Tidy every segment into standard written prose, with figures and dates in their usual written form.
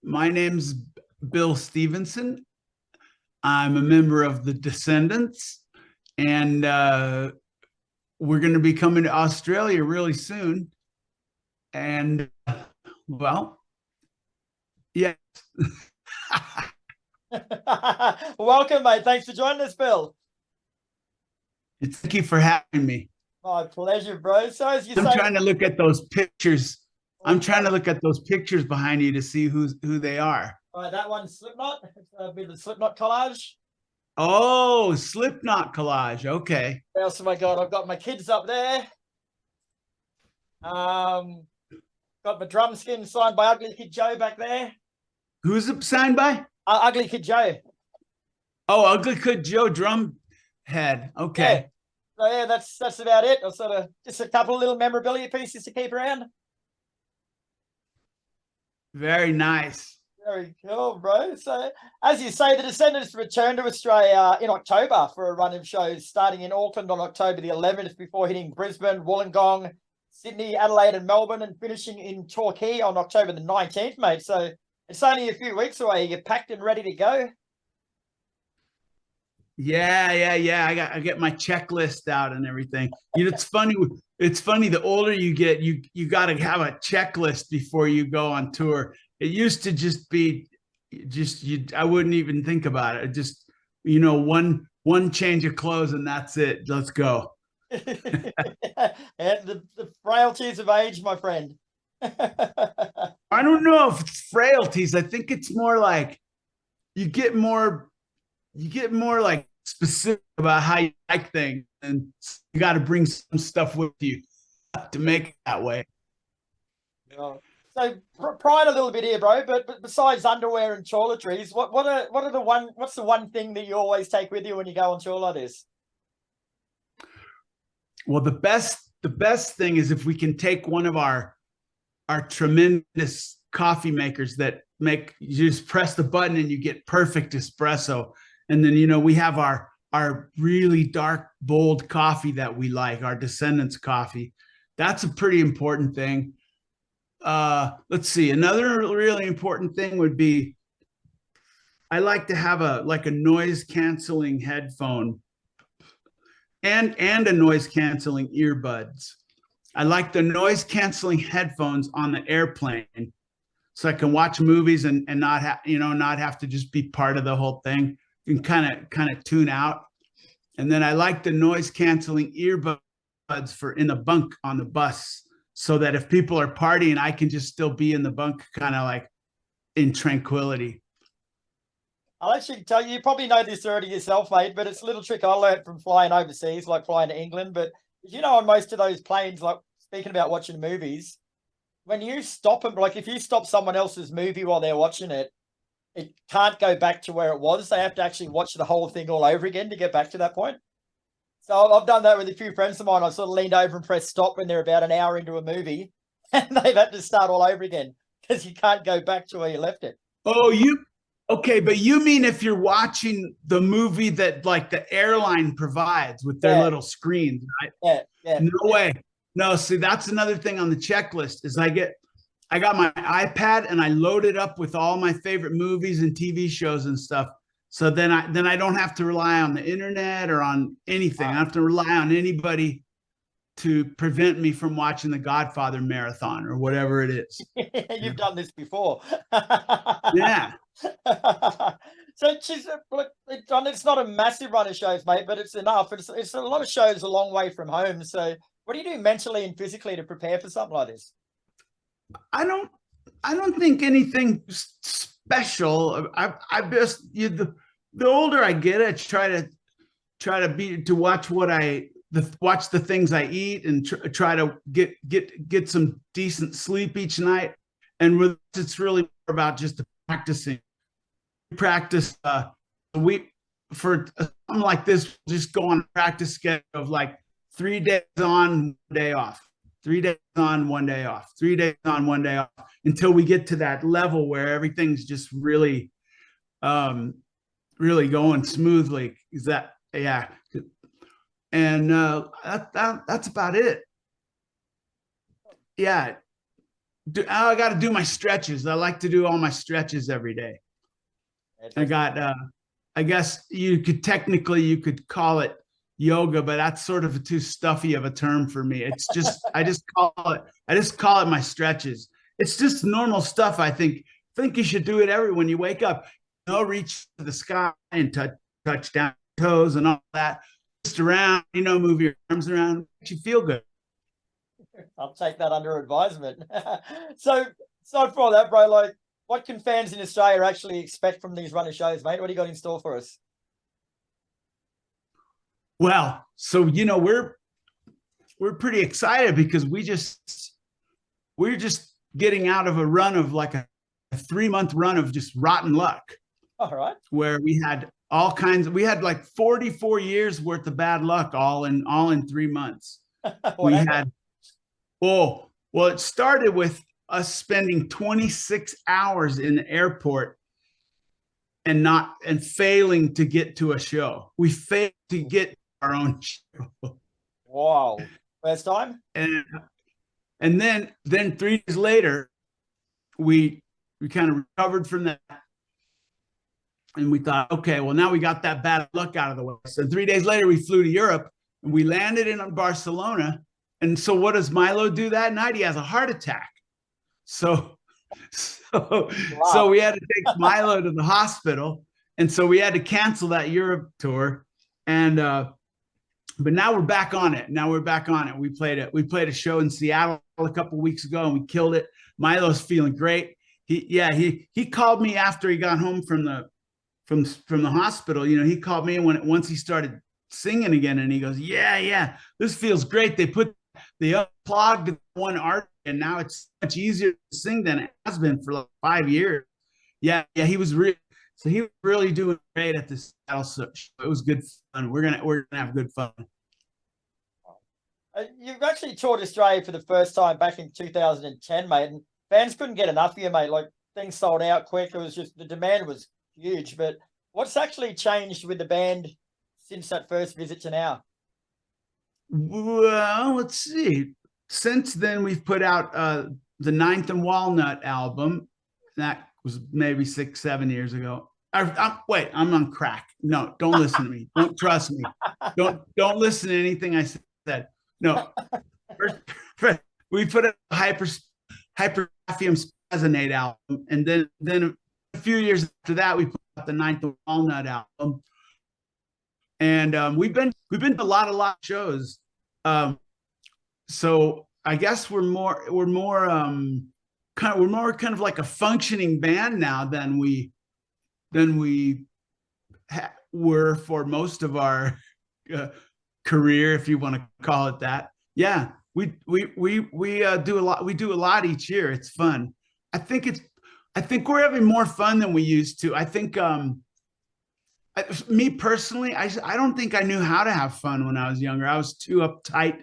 My name's Bill Stevenson. I'm a member of the Descendents, and we're going to be coming to Australia really soon. And well, yeah. Welcome, mate. Thanks for joining us, Bill. Thank you for having me. My pleasure, bro. So as you I'm say, trying to look at those pictures. I'm trying to look at those pictures behind you to see who they are. all right, that one's Slipknot. It's a bit of a Slipknot collage. Oh, Slipknot collage. Okay. What else have I got? I've got my kids up there. Um, got my drum skin signed by Ugly Kid Joe back there. Who's it signed by? Ugly Kid Joe. Oh, Ugly Kid Joe drum head. Okay. Yeah. So yeah, that's about it. I've sort of just a couple of little memorabilia pieces to keep around. Very nice. Very cool, bro. So, as you say, the Descendants return to Australia in October for a run of shows starting in Auckland on October the 11th before hitting Brisbane, Wollongong, Sydney, Adelaide, and Melbourne, and finishing in Torquay on October the 19th, mate. So, it's only a few weeks away. You're packed and ready to go. Yeah. I get my checklist out and everything. It's funny. It's funny. The older you get, you got to have a checklist before you go on tour. It used to just be, I wouldn't even think about it. Just one change of clothes and that's it. Let's go. And the frailties of age, my friend. I don't know if it's frailties. I think it's more like you get more like specific about how you like things, and you got to bring some stuff with you to make it that way. Yeah. So prying a little bit here, bro. But besides underwear and toiletries, what's the one thing that you always take with you when you go on tour like this? Well, the best thing is if we can take one of our tremendous coffee makers that make you just press the button and you get perfect espresso. And then, we have our really dark, bold coffee that we like, our Descendants coffee. That's a pretty important thing. Let's see. Another really important thing would be I like to have a noise canceling headphone and a noise canceling earbuds. I like the noise canceling headphones on the airplane so I can watch movies and not have to just be part of the whole thing. You can kind of tune out. And then I like the noise canceling earbuds for in the bunk on the bus so that if people are partying, I can just still be in the bunk kind of like in tranquility. I'll actually tell you, you probably know this already yourself, mate, but it's a little trick I learned from flying overseas, like flying to England. But on most of those planes, like speaking about watching movies, when you stop them, like if you stop someone else's movie while they're watching it, it can't go back to where it was. They have to actually watch the whole thing all over again to get back to that point. So I've done that with a few friends of mine. I've sort of leaned over and pressed stop when they're about an hour into a movie and they've had to start all over again because you can't go back to where you left it. Oh, okay, but you mean if you're watching the movie that like the airline provides with their little screens, right? Yeah. No way. No, see, that's another thing on the checklist is I got my iPad and I load it up with all my favorite movies and TV shows and stuff. So then I don't have to rely on the internet or on anything. I don't have to rely on anybody to prevent me from watching the Godfather marathon or whatever it is. You've done this before. Yeah. So it's not a massive run of shows, mate, but it's enough. It's a lot of shows a long way from home. So what do you do mentally and physically to prepare for something like this? I don't think anything special. I just the older I get, I try to watch watch the things I eat and try to get some decent sleep each night. And it's really more about just practicing. Practice we for something like this, just go on a practice schedule of like 3 days on, 1 day off. 3 days on, 1 day off, 3 days on, 1 day off, until we get to that level where everything's just really, really going smoothly. Yeah. And that's about it. Yeah. I got to do my stretches. I like to do all my stretches every day. I got, I guess you could call it yoga, but that's sort of too stuffy of a term for me. It's just, I just call it my stretches. It's just normal stuff. I think you should do it when you wake up. Reach to the sky and touch down toes and all that. Just around, move your arms around, makes you feel good. I'll take that under advisement. So for that, bro, like, what can fans in Australia actually expect from these runner shows, mate? What do you got in store for us? Well, so we're pretty excited because we're just getting out of a run of like a 3-month run of just rotten luck. All right. Where we had we had like 44 years worth of bad luck all in 3 months. We had, well, it started with us spending 26 hours in the airport and failing to get to a show. We failed to get our own show. Wow. First time? And then 3 days later, we kind of recovered from that. And we thought, okay, well, now we got that bad luck out of the way. So 3 days later, we flew to Europe and we landed in Barcelona. And so what does Milo do that night? He has a heart attack. So we had to take Milo to the hospital. And so we had to cancel that Europe tour. And, but now we're back on it. We played a show in Seattle a couple of weeks ago and we killed it. Milo's feeling great. He called me after he got home from the hospital. He called me once he started singing again, and he goes, yeah, this feels great. They unplugged one art, and now it's much easier to sing than it has been for like 5 years. Yeah, he was really doing great at this Seattle show. It was good fun. We're gonna have good fun. You've actually toured Australia for the first time back in 2010, mate, and fans couldn't get enough of you, mate. Like, things sold out quick. It was just, the demand was huge. But what's actually changed with the band since that first visit to now? Well, let's see. Since then, we've put out the Ninth and Walnut album. That was maybe 6-7 years ago. Wait, I'm on crack. No, don't listen to me. Don't trust me. Don't listen to anything I said. No. First, we put out a Hypergraphium Spazonate album, and then a few years after that, we put out the Ninth and Walnut album. And we've been to a lot of shows. So I guess we're more kind of like a functioning band now than we were for most of our career, if you want to call it that. Yeah, we do a lot. We do a lot each year. It's fun. I think we're having more fun than we used to. I think me personally, I don't think I knew how to have fun when I was younger. I was too uptight,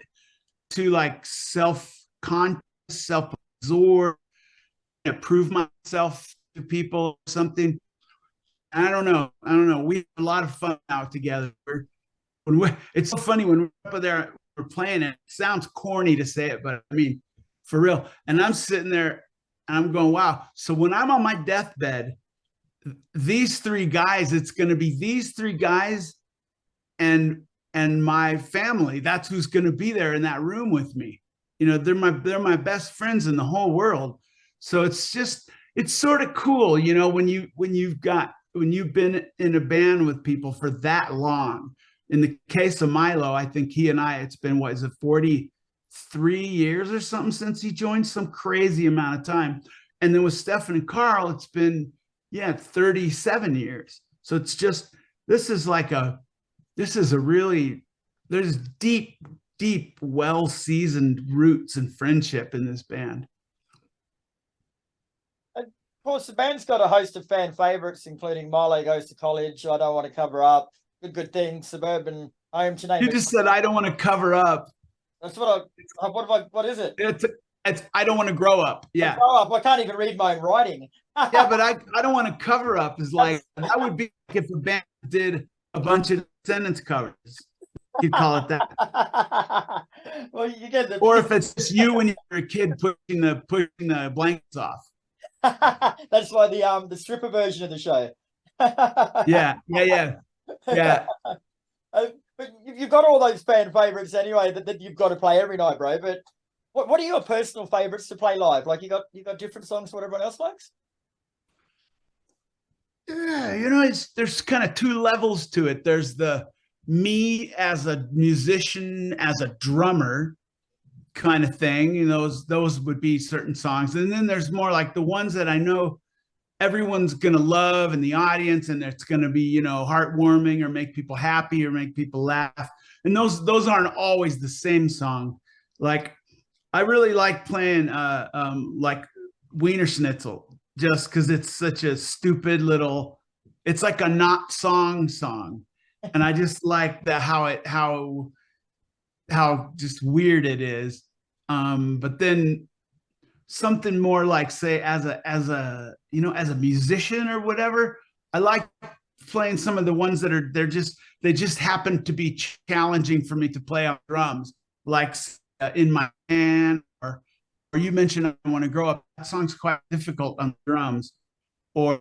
too like self-conscious, self-absorbed, prove myself to people or something. I don't know. We have a lot of fun out together. It's so funny when we're up there, we're playing it. It sounds corny to say it, but I mean, for real. And I'm sitting there and I'm going, wow. So when I'm on my deathbed, these 3 guys, it's going to be these 3 guys and my family. That's who's going to be there in that room with me. They're my best friends in the whole world. So it's sort of cool, when you've been in a band with people for that long. In the case of Milo, I think he and I, it's been, 43 years or something since he joined, some crazy amount of time. And then with Stefan and Carl, it's been 37 years. So it's just, there's deep, well-seasoned roots and friendship in this band. Of course, the band's got a host of fan favorites, including Milo Goes to College, I Don't Want to Cover Up, Good Thing, Suburban Home, to name You just said, I don't want to cover up. That's what what is it? It's I don't want to grow up. Yeah. Grow up. I can't even read my own writing. Yeah, but I don't want to cover up is like, that would be like if a band did a bunch of Descendents covers. could call it that. Well, you get the Or if it's just you when you're a kid pushing the blankets off. that's why the stripper version of the show. Yeah, yeah, yeah, yeah. But you've got all those fan favorites anyway that you've got to play every night, bro. But what are your personal favorites to play live? Like you got different songs what everyone else likes? Yeah, you know, there's kind of two levels to it. There's the me as a musician, as a drummer kind of thing. You know, those would be certain songs. And then there's more like the ones that I know everyone's gonna love in the audience, and it's gonna be, you know, heartwarming or make people happy or make people laugh. And those aren't always the same song. Like I really like playing like Wiener Schnitzel just because it's such a stupid little, it's like a not song. And I just like that how just weird it is. But then something more like, say, as a you know, as a musician or whatever, I like playing some of the ones that are they just happen to be challenging for me to play on drums, like in my band, or you mentioned I Want to Grow Up. That song's quite difficult on drums, or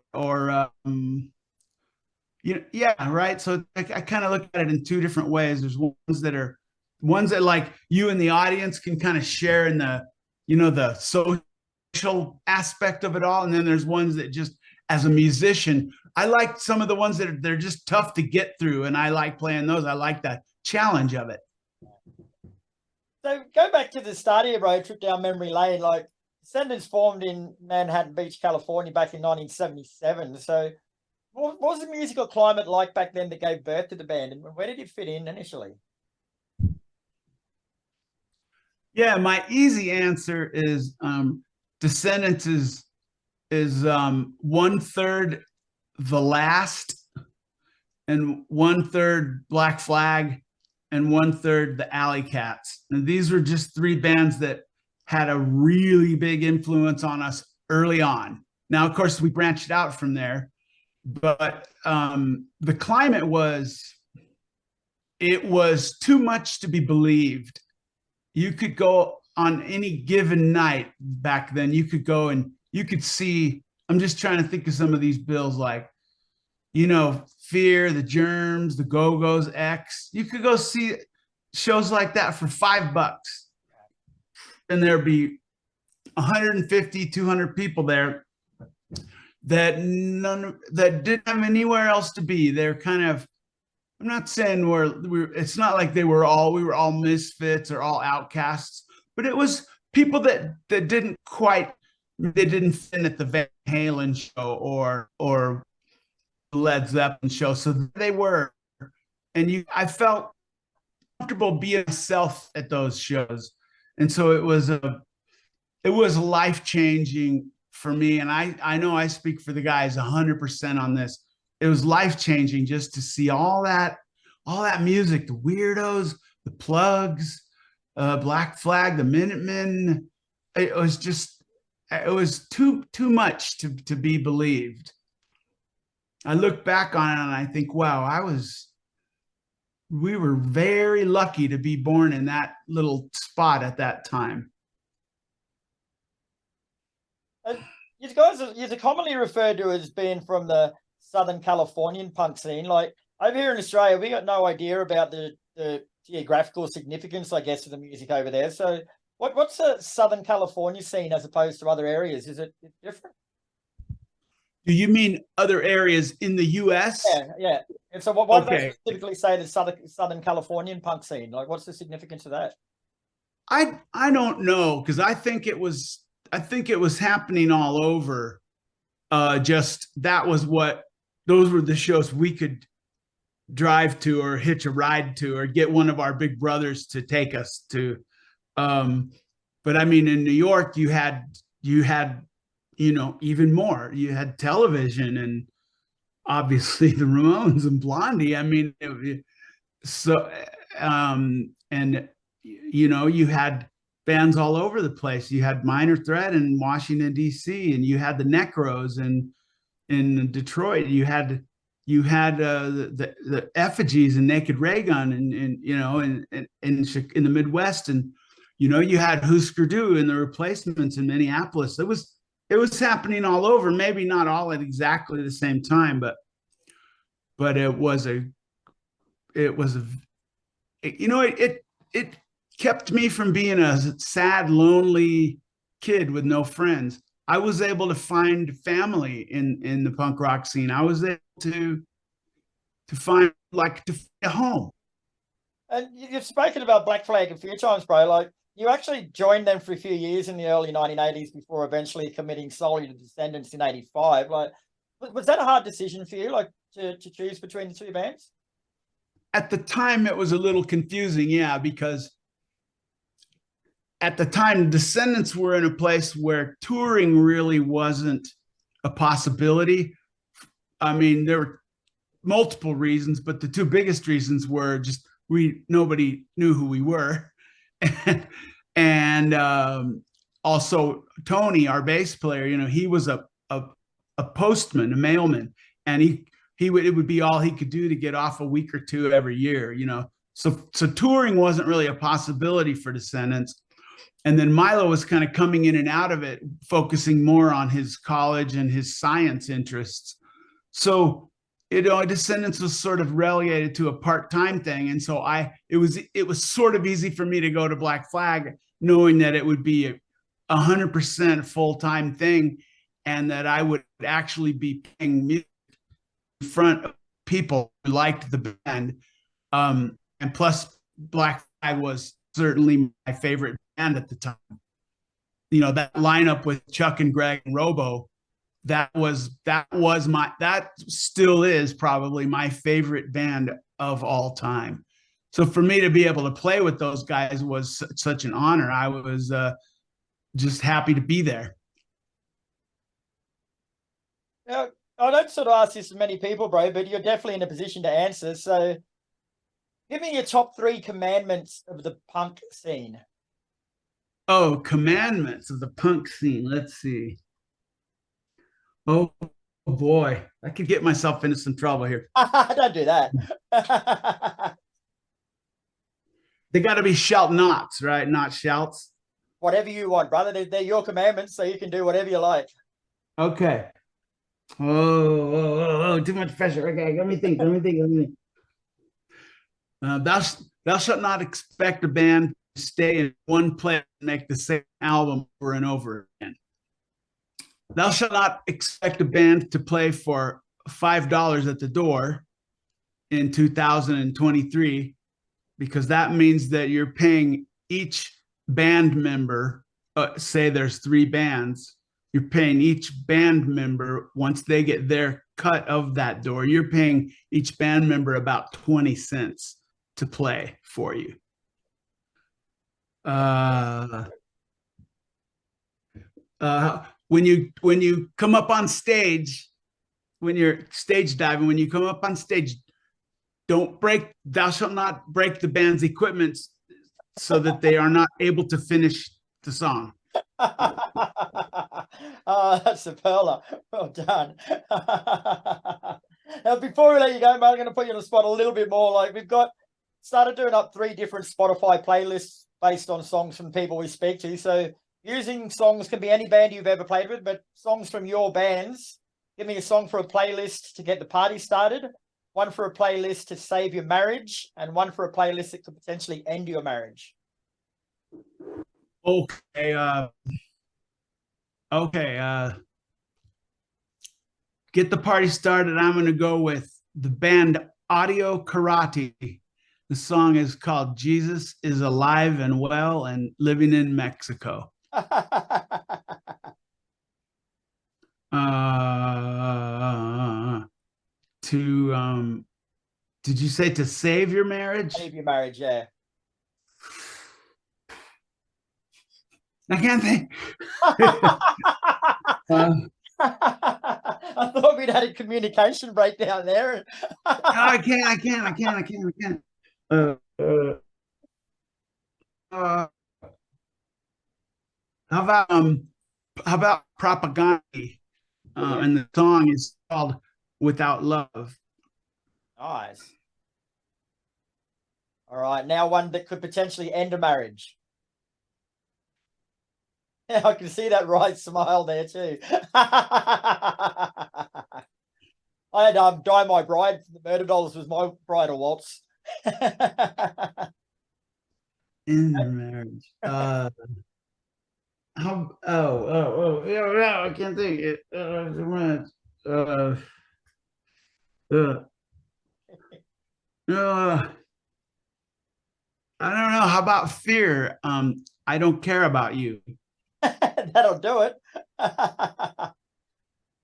you know, yeah, right. So I kind of look at it in two different ways. There's ones that like you and the audience can kind of share in the, you know, the social aspect of it all, and then there's ones that just as a musician, I like some of the ones that they're just tough to get through, and I like playing those. I like that challenge of it. So go back to the start here, bro. Trip down memory lane. Like Descendents formed in Manhattan Beach, California, back in 1977. So what was the musical climate like back then that gave birth to the band, and where did it fit in initially? Yeah, my easy answer is Descendants is 1/3 The Last, and 1/3 Black Flag, and 1/3 the Alley Cats. And these were just three bands that had a really big influence on us early on. Now, of course, we branched out from there, but the climate it was too much to be believed. You could go on any given night back then, you could go and you could see, I'm just trying to think of some of these bills, like, you know, Fear, the Germs, the Go-Go's, X. You could go see shows like that for $5, and there'd be 150, 200 people there that didn't have anywhere else to be. They're kind of, I'm not saying it's not like we were all misfits or all outcasts, but it was people that didn't fit in at the Van Halen show or Led Zeppelin show. So they were, and I felt comfortable being myself at those shows. And so it was life-changing for me. And I know I speak for the guys 100% on this. It was life-changing just to see all that music, the Weirdos, the Plugs, Black Flag, the Minutemen. It was too much to be believed. I look back on it and I think, wow, we were very lucky to be born in that little spot at that time. You guys are commonly referred to as being from the Southern Californian punk scene. Like over here in Australia, we got no idea about the geographical significance, I guess, of the music over there. So what's the Southern California scene as opposed to other areas? Is it different? Do you mean other areas in the U.S.? Yeah. And so why do they specifically say the Southern Californian punk scene? Like, what's the significance of that? I don't know, because I think it was happening all over. Just those were the shows we could drive to or hitch a ride to or get one of our big brothers to take us to. But I mean, in New York, you had, you know, even more. You had television and obviously the Ramones and Blondie. I mean, and you know, you had bands all over the place. You had Minor Threat in Washington, D.C., and you had the Necros in Detroit. You had you had the effigies and Naked Ray Gun, and you know, in the Midwest, and you know, you had Husker Du and the Replacements in Minneapolis. It was happening all over. Maybe not all at exactly the same time, but it was a you know, it kept me from being a sad, lonely kid with no friends. I was able to find family in the punk rock scene. I was able to find a home. And you've spoken about Black Flag a few times, bro. Like you actually joined them for a few years in the early 1980s before eventually committing solely to Descendents in '85. Like, was that a hard decision for you, like to choose between the two bands? At the time, it was a little confusing, yeah, because at the time, Descendents were in a place where touring really wasn't a possibility. I mean, there were multiple reasons, but the two biggest reasons were just nobody knew who we were, and also Tony, our bass player. You know, he was a postman, a mailman, and it would be all he could do to get off a week or two every year. You know, so touring wasn't really a possibility for Descendents. And then Milo was kind of coming in and out of it, focusing more on his college and his science interests. So, you know, Descendents was sort of relegated to a part-time thing. And so it was sort of easy for me to go to Black Flag, knowing that it would be a 100% full-time thing, and that I would actually be playing music in front of people who liked the band. And plus, Black Flag was certainly my favorite band at the time. You know, that lineup with Chuck and Greg and Robo, that still is probably my favorite band of all time. So for me to be able to play with those guys was such an honor. I was just happy to be there. Now, I don't sort of ask this to many people, bro, but you're definitely in a position to answer. So give me your top 3 commandments of the punk scene. Oh, commandments of the punk scene. Let's see. Oh boy, I could get myself into some trouble here. Don't do that. They got to be shout knots, right? Not shouts. Whatever you want, brother. They're your commandments, so you can do whatever you like. Okay. Oh, too much pressure. Okay, let me think. Thou shalt not expect a band to stay in one place and make the same album over and over again. Thou shalt not expect a band to play for $5 at the door in 2023, because that means that you're paying each band member, say there's 3 bands, you're paying each band member, once they get their cut of that door, you're paying each band member about 20 cents to play for you. When you come up on stage, when you're stage diving, when you come up on stage, thou shalt not break the band's equipment so that they are not able to finish the song. Oh, that's a perler. Well done. Now, before we let you go, mate, I'm going to put you on the spot a little bit more. Like, we've started doing up 3 different Spotify playlists based on songs from people we speak to. So using songs can be any band you've ever played with, but songs from your bands. Give me a song for a playlist to get the party started, one for a playlist to save your marriage, and one for a playlist that could potentially end your marriage. Okay. Get the party started. I'm going to go with the band Audio Karate. The song is called Jesus is Alive and Well and Living in Mexico. Did you say to save your marriage? Save your marriage, yeah. I can't think. I thought we'd had a communication breakdown there. I can't. How about Propaganda? And the song is called Without Love. Nice. All right, now one that could potentially end a marriage. I can see that right smile there too. I had Die My Bride. The Murder Dollars was my bridal waltz. In marriage. Yeah, I can't think it. I don't know. How about fear? I don't care about you. That'll do it.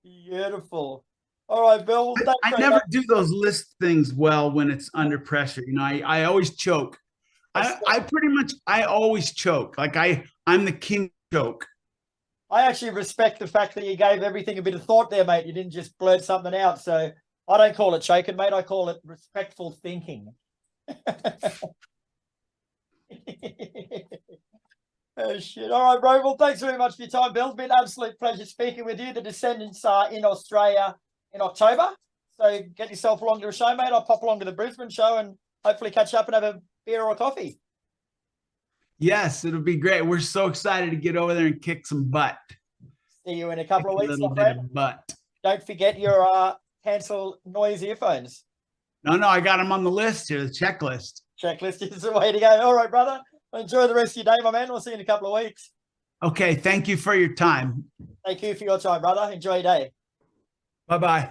Beautiful. All right, Bill. I never do those list things well when it's under pressure. You know, I always choke. I always choke. Like I'm the king choke. I actually respect the fact that you gave everything a bit of thought there, mate. You didn't just blurt something out. So I don't call it choking, mate. I call it respectful thinking. Oh, shit. All right, bro. Well, thanks very much for your time, Bill. It's been an absolute pleasure speaking with you. The Descendents are in Australia in October. So get yourself along to a show, mate. I'll pop along to the Brisbane show and hopefully catch up and have a beer or a coffee. Yes, it'll be great. We're so excited to get over there and kick some butt. See you in a couple of weeks, my bit friend. of butt. Don't forget your cancel noise earphones. No, I got them on the list here, the checklist. Checklist is the way to go. All right, brother. Enjoy the rest of your day, my man. We'll see you in a couple of weeks. Okay, thank you for your time. Thank you for your time, brother. Enjoy your day. Bye-bye.